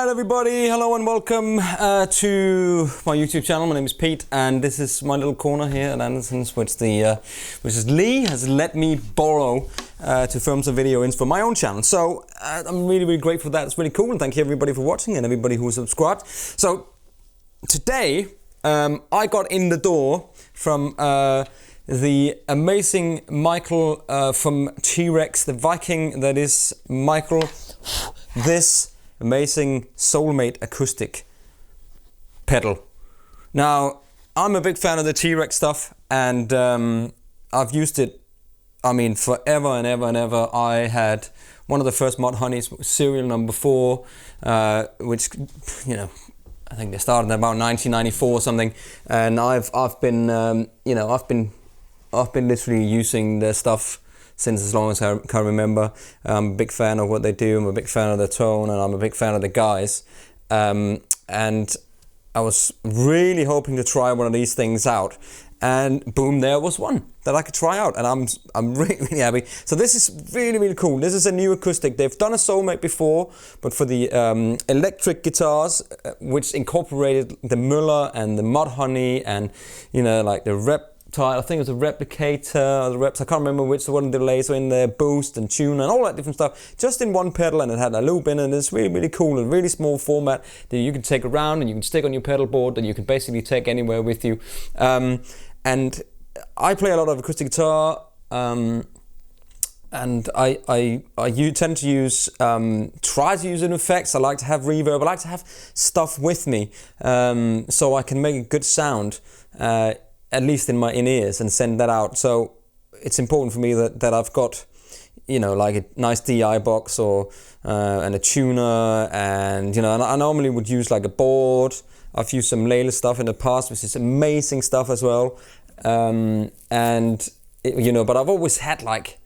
Alright everybody, hello and welcome to my YouTube channel. My name is Pete and this is my little corner here at Anderson's which is Lee has let me borrow to film some video in for my own channel. So I'm really grateful for that. It's really cool and thank you everybody for watching and everybody who subscribed. So today I got in the door from the amazing Michael from T-Rex, the Viking that is Michael. This amazing SOULMATE acoustic pedal. Now, I'm a big fan of the T-Rex stuff and I've used it, I mean, forever and ever and ever. I had one of the first Mod Honeys, serial number 4, which, you know, I think they started in about 1994 or something, and I've been, you know, I've been literally using their stuff since as long as I can remember. I'm a big fan of what they do, I'm a big fan of their tone, and I'm a big fan of the guys. And I was really hoping to try one of these things out. And boom, there was one that I could try out, and I'm really happy. So this is really cool. This is a new acoustic. They've done a SOULMATE before, but for the electric guitars, which incorporated the Muller and the Mod Honey, and you know, like the I think it was a replicator or the reps, I can't remember which one, the delays were in there, boost and tune and all that different stuff, just in one pedal, and it had a loop in it, and it's really cool, a really small format that you can take around and you can stick on your pedal board and you can basically take anywhere with you. And I play a lot of acoustic guitar, and I tend to use, try to use effects. I like to have reverb, I like to have stuff with me, so I can make a good sound, at least in my in-ears, and send that out. So it's important for me that I've got, you know, like a nice DI box or and a tuner, and you know, and I normally would use like a board. I've used some Layla stuff in the past, which is amazing stuff as well. And you know, but I've always had like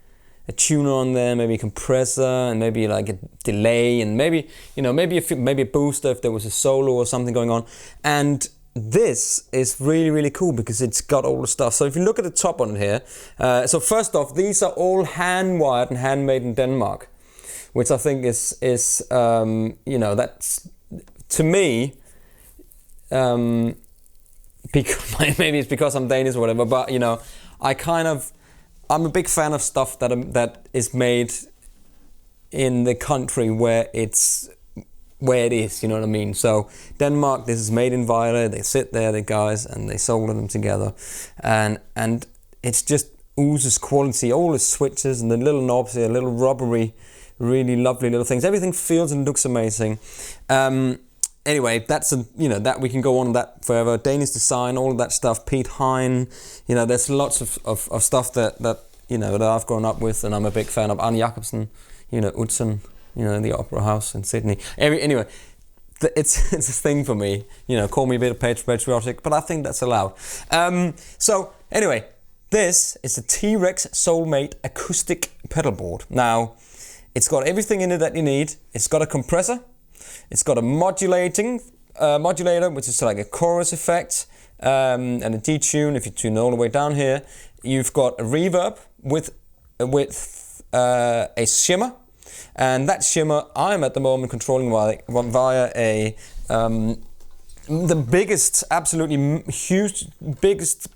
a tuner on there, maybe a compressor, and maybe like a delay, and maybe, you know, maybe a booster if there was a solo or something going on. And this is really cool because it's got all the stuff. So if you look at the top on it here, so first off, these are all hand wired and handmade in Denmark, which I think is you know, that's, to me, because maybe it's because I'm Danish or whatever, but you know, I'm a big fan of stuff that is made in the country where it is, you know what I mean? So Denmark, this is made in Vejle. They sit there, the guys, and they solder them together, and it's just oozes quality. All the switches and the little knobs here, little rubbery, really lovely little things. Everything feels and looks amazing. Anyway, that's you know, that we can go on that forever. Danish design, all of that stuff. Pete Hein, you know, there's lots of stuff that you know, that I've grown up with, and I'm a big fan of. Arne Jacobsen, you know, Utzon, you know, in the Opera House in Sydney. Anyway, it's a thing for me. You know, call me a bit patriotic, but I think that's allowed. So anyway, this is the T-Rex SOULMATE acoustic pedal board. Now, it's got everything in it that you need. It's got a compressor. It's got a modulator, which is like a chorus effect, and a detune if you tune all the way down here. You've got a reverb with a shimmer. And that shimmer, I'm at the moment controlling via a the biggest, absolutely huge, biggest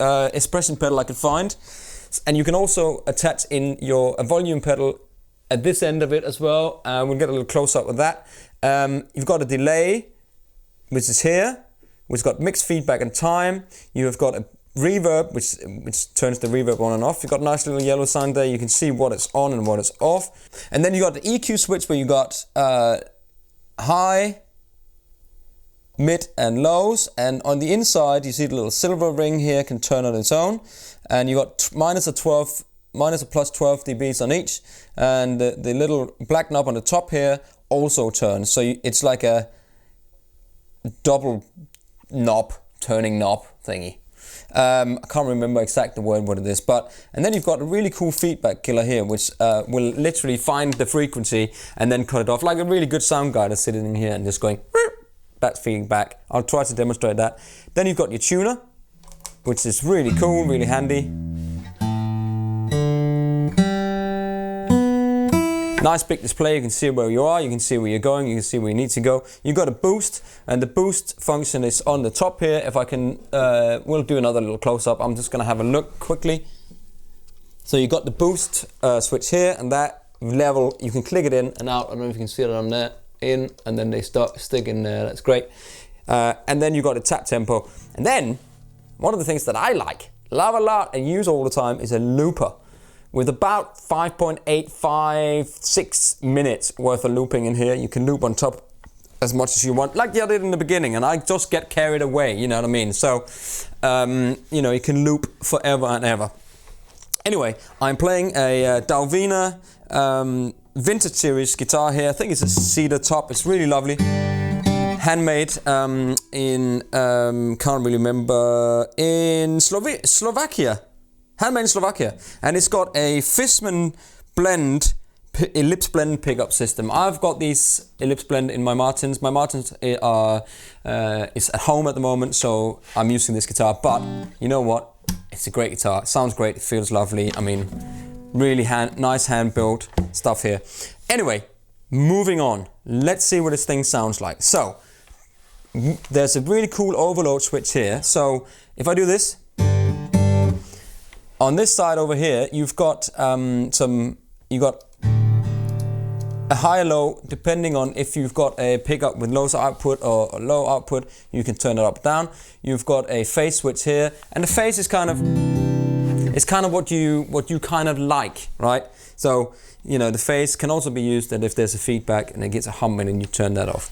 expression pedal I could find. And you can also attach in a volume pedal at this end of it as well. We'll get a little close up with that. You've got a delay, which is here, which got mixed feedback and time. You have got a reverb, which turns the reverb on and off. You've got a nice little yellow sign there. You can see what it's on and what it's off. And then you got the EQ switch where you got high, mid and lows. And on the inside, you see the little silver ring here can turn on its own. And you got minus or plus 12 dBs on each. And the little black knob on the top here also turns. So it's like a double knob, turning knob thingy. I can't remember exactly what it is, and then you've got a really cool feedback killer here, which will literally find the frequency and then cut it off, like a really good sound guy that's sitting in here and just going, that's feedback. I'll try to demonstrate that. Then you've got your tuner, which is really cool, really handy. Nice big display, you can see where you are, you can see where you're going, you can see where you need to go. You got a boost, and the boost function is on the top here. If I can, we'll do another little close-up. I'm just gonna have a look quickly. So you got the boost switch here, and that level, you can click it in and out. I don't know if you can see it on there, in, and then they stick in there, that's great. And then you got a tap tempo. And then, one of the things that I love a lot and use all the time is a looper. With about 5.856 minutes worth of looping in here. You can loop on top as much as you want, like I did in the beginning, and I just get carried away, you know what I mean? So, you know, you can loop forever and ever. Anyway, I'm playing a Dalvina Vintage Series guitar here. I think it's a cedar top, it's really lovely. Handmade in, can't really remember, in Slovakia. Handmade in Slovakia, and it's got a Fishman blend, ellipse blend pickup system. I've got these ellipse blend in my Martins. My Martins are is at home at the moment, so I'm using this guitar. But you know what? It's a great guitar. It sounds great. It feels lovely. I mean, really nice hand built stuff here. Anyway, moving on. Let's see what this thing sounds like. So there's a really cool overload switch here. So if I do this. On this side over here, you've got a high or low, depending on if you've got a pickup with low output or low output, you can turn it up down. You've got a phase switch here, and the phase is kind of what you kind of like, right? So, you know, the phase can also be used that if there's a feedback and it gets a humming and you turn that off.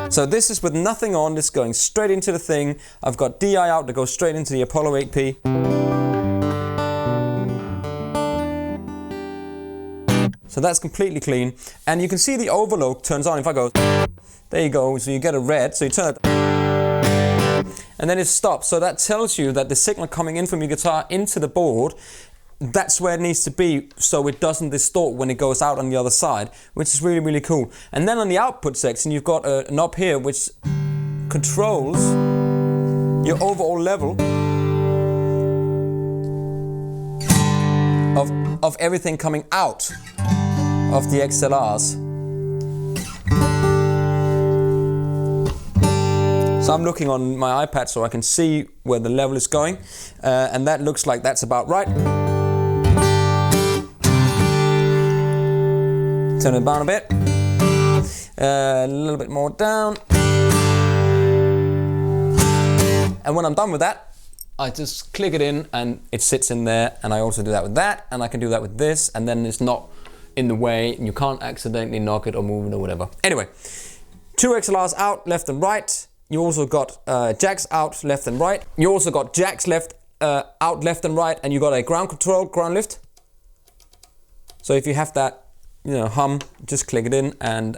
So this is with nothing on, this going straight into the thing. I've got DI out that goes straight into the Apollo 8P. So that's completely clean. And you can see the overload turns on. If I go, there you go, so you get a red, so you turn it, and then it stops. So that tells you that the signal coming in from your guitar into the board, that's where it needs to be, so it doesn't distort when it goes out on the other side, which is really, really cool. And then on the output section, you've got a knob here which controls your overall level of everything coming out of the XLRs. So I'm looking on my iPad so I can see where the level is going, and that looks like that's about right. Turn it down a bit, a little bit more down. And when I'm done with that, I just click it in and it sits in there, and I also do that with that, and I can do that with this, and then it's not in the way, and you can't accidentally knock it or move it or whatever. Anyway, two XLRs out, left and right. You also got jacks out, left and right. You also got jacks out, left and right, and you got a ground control, ground lift. So if you have that, you know, hum, just click it in and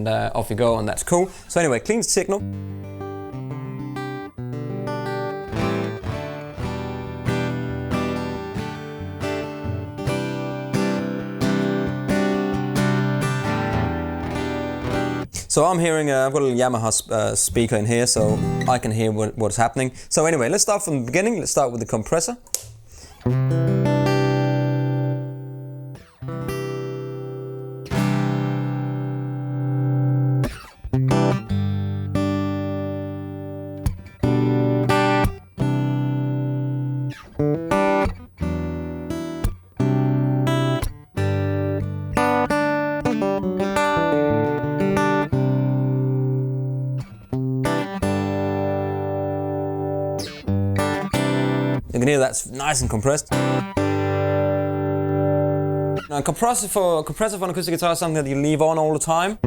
off you go, and that's cool. So anyway, clean signal. So I'm hearing, I've got a little Yamaha speaker in here, so I can hear what's happening. So anyway, let's start from the beginning. Let's start with the compressor. You can hear that's nice and compressed. Now, compressor for an acoustic guitar is something that you leave on all the time.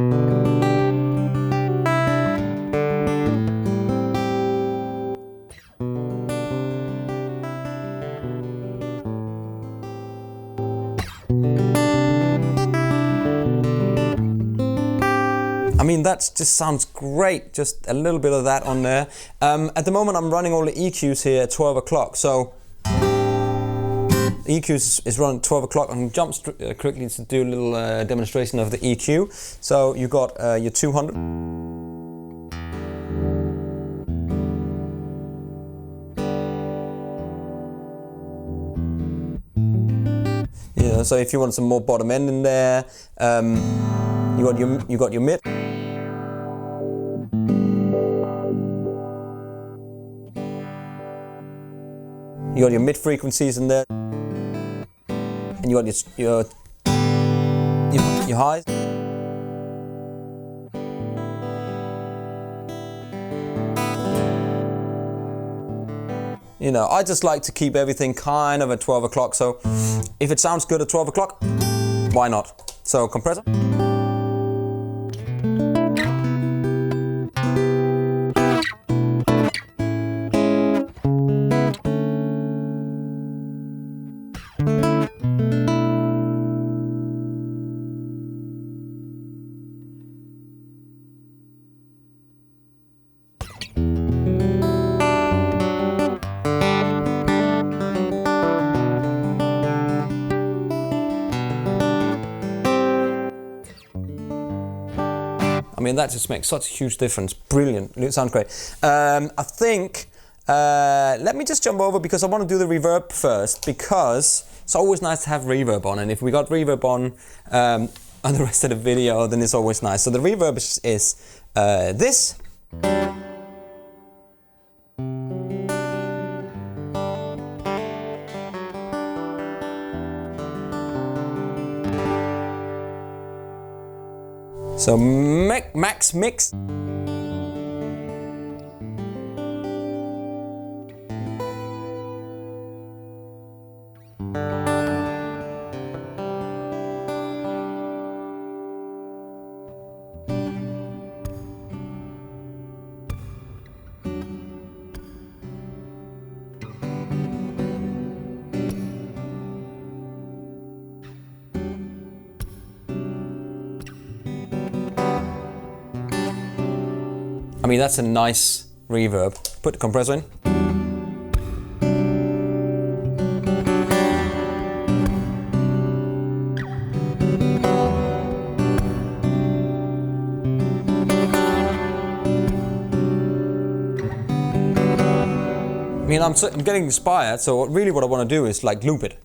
I mean, that just sounds great, just a little bit of that on there. At the moment I'm running all the EQs here at 12 o'clock, so the EQ is running at 12 o'clock. I can jump quickly to do a little demonstration of the EQ. So you got your 200. Yeah, know. So if you want some more bottom end in there, you got your mid. You got your mid frequencies in there, and you got your highs. You know, I just like to keep everything kind of at 12 o'clock. So if it sounds good at 12 o'clock, why not? So compressor. I mean, that just makes such a huge difference. Brilliant. It sounds great. I think, let me just jump over because I want to do the reverb first, because it's always nice to have reverb on. And if we got reverb on the rest of the video, then it's always nice. So the reverb is this. So max mix. I mean, that's a nice reverb. Put the compressor in. I mean, I'm getting inspired, so really what I want to do is like loop it.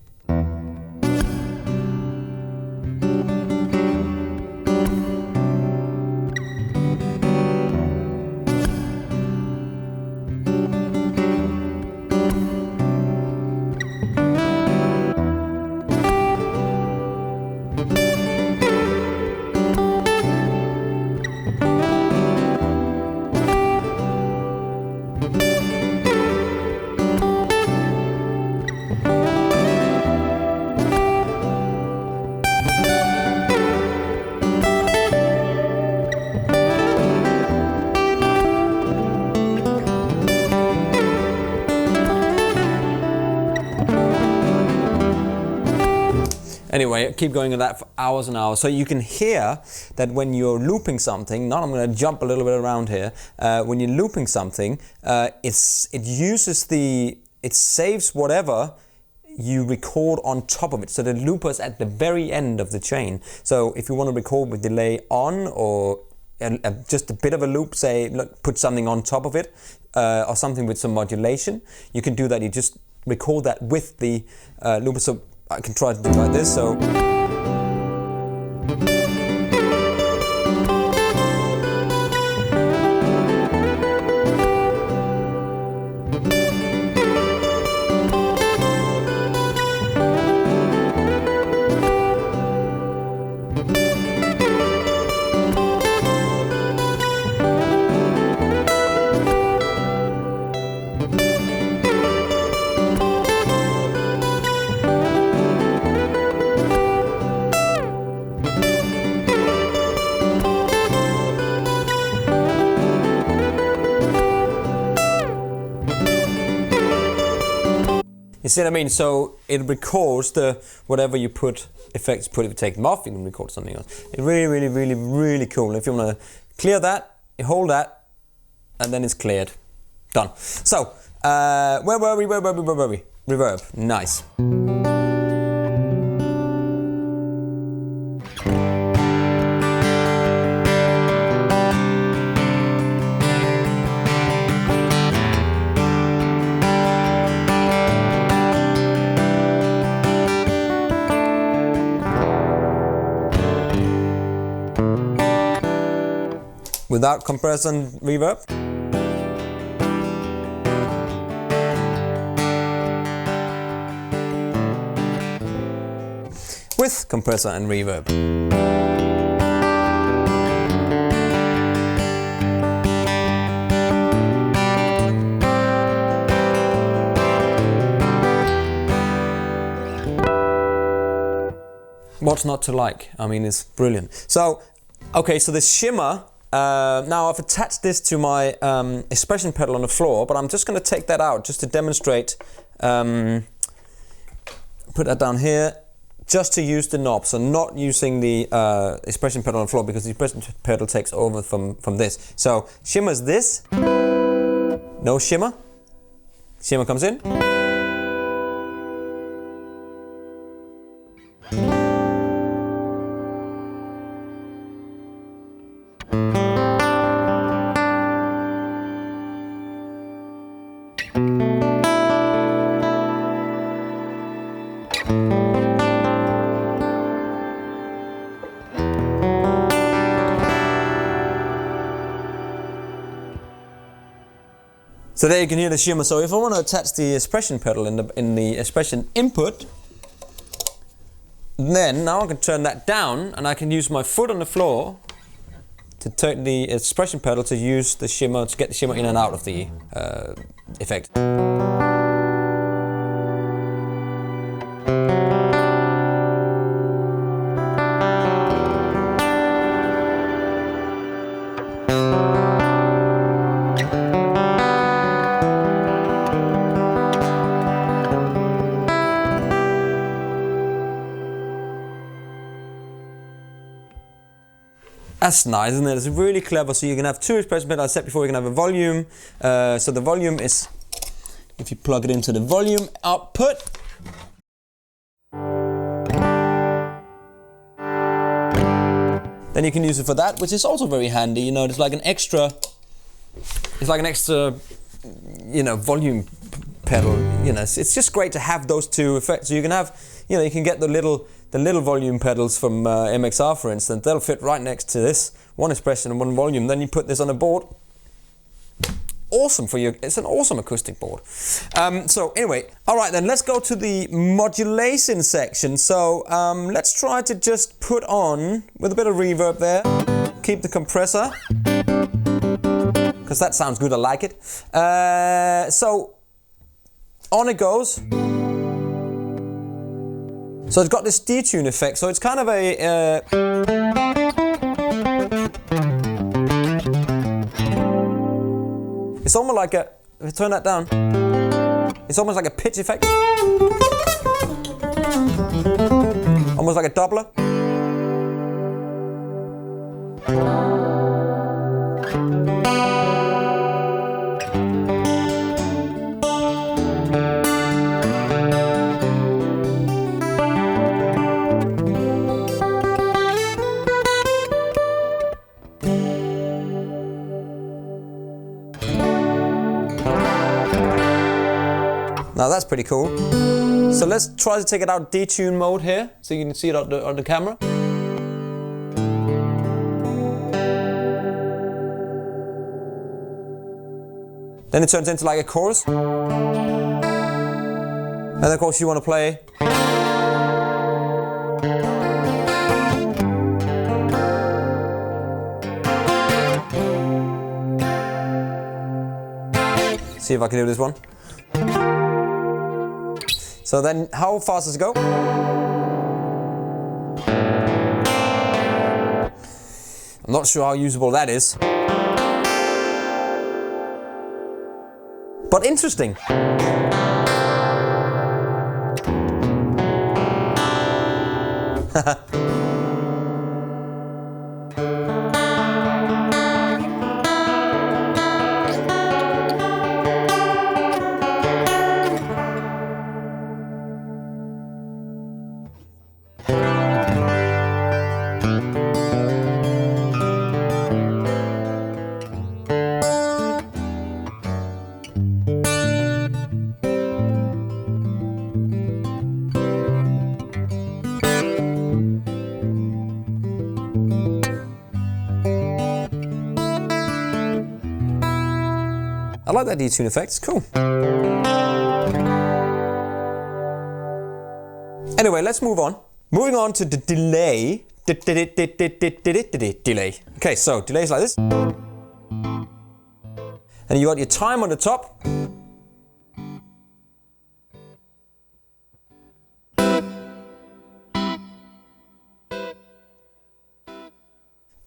Anyway, keep going on that for hours and hours. So you can hear that when you're looping something, now I'm going to jump a little bit around here. When you're looping something, it saves whatever you record on top of it. So the looper's at the very end of the chain. So if you want to record with delay on, or just a bit of a loop, say, look, put something on top of it, or something with some modulation, you can do that. You just record that with the looper. So I can try to do it like this. So you see what I mean? So it records the whatever you put effects. If you take them off, you can record something else. It's really cool. If you want to clear that, you hold that, and then it's cleared. Done. So where were we? Reverb. Nice. without compressor and reverb. With compressor and reverb. What's not to like? I mean, it's brilliant. So, okay, so this shimmer, now I've attached this to my expression pedal on the floor, but I'm just going to take that out just to demonstrate, put that down here, just to use the knob, so not using the expression pedal on the floor, because the expression pedal takes over from this. So, shimmer's this, no shimmer, shimmer comes in. So there you can hear the shimmer. So if I want to attach the expression pedal in the expression input, then now I can turn that down and I can use my foot on the floor to turn the expression pedal to use the shimmer, to get the shimmer in and out of the effect. That's nice, isn't it? It's really clever. So you can have two expression pedals. I said before, you can have a volume. So the volume is, if you plug it into the volume output, then you can use it for that, which is also very handy. You know, it's like an extra, you know, volume pedal. You know, it's just great to have those two effects. So you can have, you know, you can get the little volume pedals from MXR, for instance. They'll fit right next to this, one expression and one volume. Then you put this on a board. Awesome for you. It's an awesome acoustic board. So anyway, all right then, let's go to the modulation section. So let's try to just put on, with a bit of reverb there, keep the compressor, because that sounds good, I like it. So on it goes. So it's got this detune effect, so it's kind of a... it's almost like a... If I turn that down, it's almost like a pitch effect. Almost like a doubler. Now that's pretty cool. So let's try to take it out detune mode here, so you can see it on the camera. Then it turns into like a chorus. And of course you want to play. See if I can do this one. So then, how fast does it go? I'm not sure how usable that is. But interesting. I like that detune effect, it's cool. Anyway, let's move on. Moving on to the delay. Delay. Okay, so delay is like this. And you got your time on the top.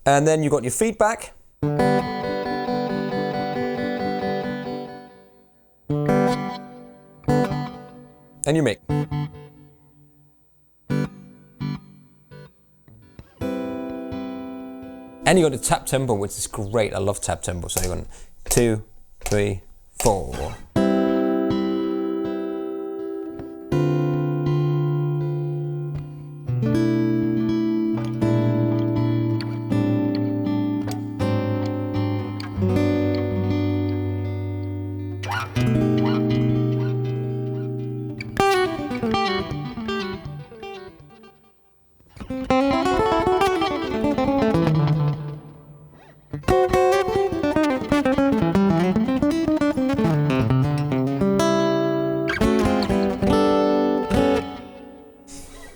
And then you got your feedback. And you make. And you got the tap tempo, which is great. I love tap tempo. So you're going 2, 3, 4.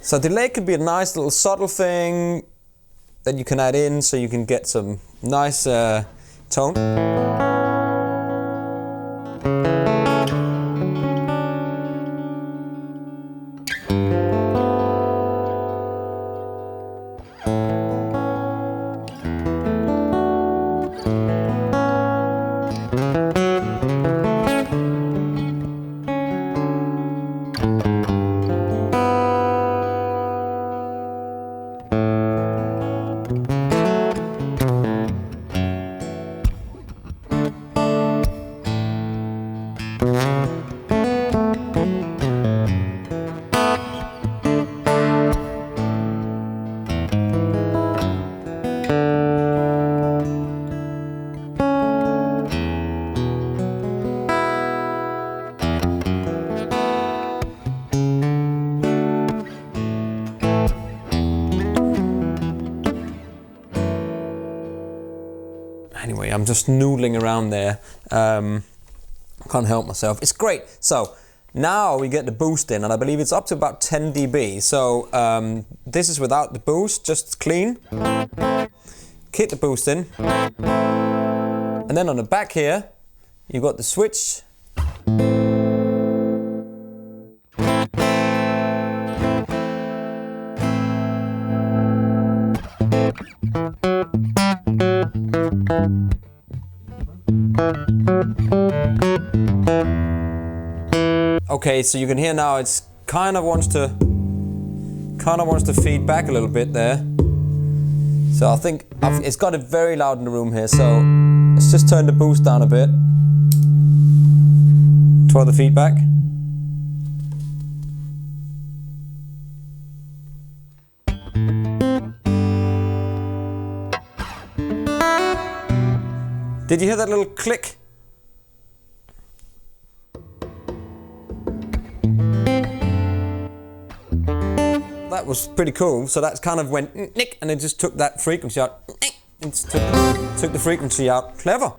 So delay could be a nice little subtle thing that you can add in so you can get some nice tone. Anyway, I'm just noodling around there. Can't help myself. It's great. So now we get the boost in, and I believe it's up to about 10 dB. So this is without the boost, just clean. Kick the boost in. And then on the back here, you got the switch. Okay, so you can hear now it's kind of wants to feed back a little bit there. So I think it's got it very loud in the room here. So let's just turn the boost down a bit. Try the feedback. Did you hear that little click? That was pretty cool. So that's kind of went nick, and it just took that frequency out. And took the frequency out. Clever.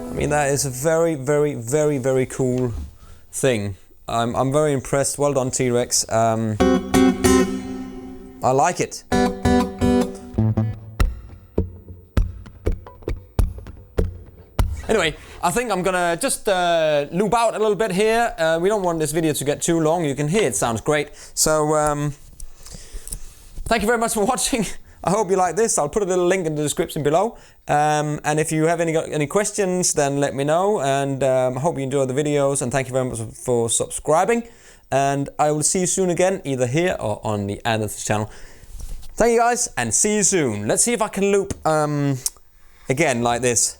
I mean, that is a very, very, very, very cool thing. I'm very impressed. Well done, T-Rex. I like it. Anyway, I think I'm gonna just loop out a little bit here. We don't want this video to get too long. You can hear it sounds great. So thank you very much for watching. I hope you like this. I'll put a little link in the description below. And if you have any questions, then let me know. And I hope you enjoy the videos. And thank you very much for subscribing. And I will see you soon again, either here or on the Anderson's channel. Thank you guys, and see you soon. Let's see if I can loop again like this.